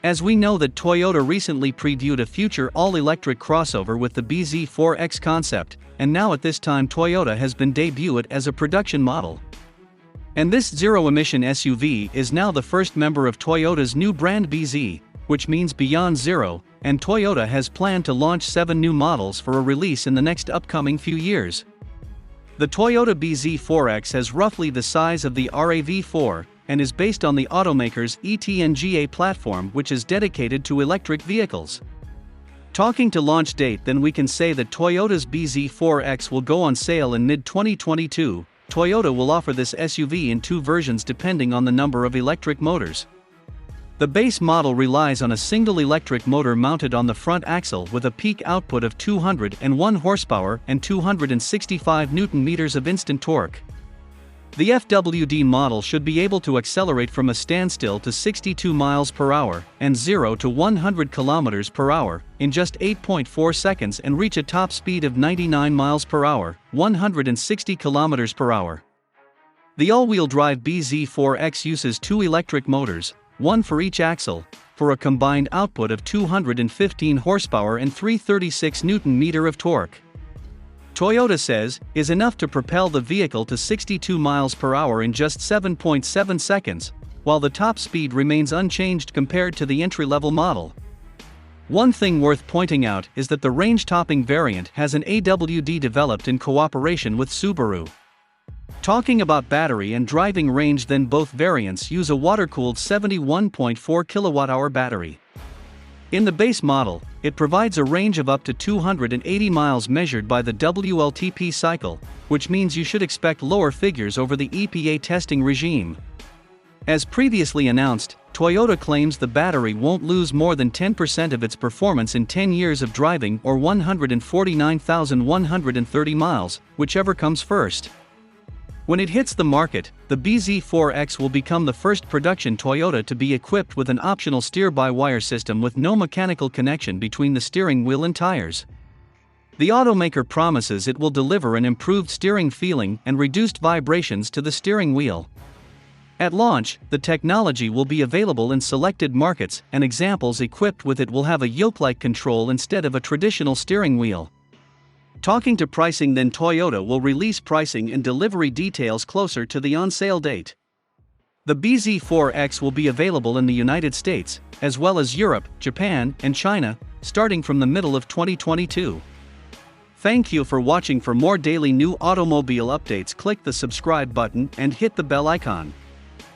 As we know that Toyota recently previewed a future all-electric crossover with the BZ4X concept, and now at this time Toyota has been debuted as a production model. And this zero-emission SUV is now the first member of Toyota's new brand BZ, which means Beyond Zero, and Toyota has planned to launch 7 new models for a release in the next upcoming few years. The Toyota BZ4X has roughly the size of the RAV4, and is based on the automaker's ETNGA platform, which is dedicated to electric vehicles. Talking to launch date, then we can say that Toyota's BZ4X will go on sale in mid-2022. Toyota will offer this SUV in 2 versions depending on the number of electric motors. The base model relies on a single electric motor mounted on the front axle with a peak output of 201 horsepower and 265 Nm of instant torque. The FWD model should be able to accelerate from a standstill to 62 miles per hour and 0 to 100 kilometers per hour in just 8.4 seconds and reach a top speed of 99 miles per hour, 160 kilometers per hour. The all-wheel drive BZ4X uses 2 electric motors, one for each axle, for a combined output of 215 horsepower and 336 Nm of torque. Toyota says, is enough to propel the vehicle to 62 miles per hour in just 7.7 seconds, while the top speed remains unchanged compared to the entry-level model. One thing worth pointing out is that the range-topping variant has an AWD developed in cooperation with Subaru. Talking about battery and driving range, then both variants use a water-cooled 71.4 kWh battery. In the base model, it provides a range of up to 280 miles measured by the WLTP cycle, which means you should expect lower figures over the EPA testing regime. As previously announced, Toyota claims the battery won't lose more than 10% of its performance in 10 years of driving, or 149,130 miles, whichever comes first. When it hits the market, the BZ4X will become the first production Toyota to be equipped with an optional steer-by-wire system with no mechanical connection between the steering wheel and tires. The automaker promises it will deliver an improved steering feeling and reduced vibrations to the steering wheel. At launch, the technology will be available in selected markets, and examples equipped with it will have a yoke-like control instead of a traditional steering wheel. Talking to pricing, then Toyota will release pricing and delivery details closer to the on-sale date. The BZ4X will be available in the United States, as well as Europe, Japan, and China, starting from the middle of 2022. Thank you for watching. For more daily new automobile updates, click the subscribe button and hit the bell icon.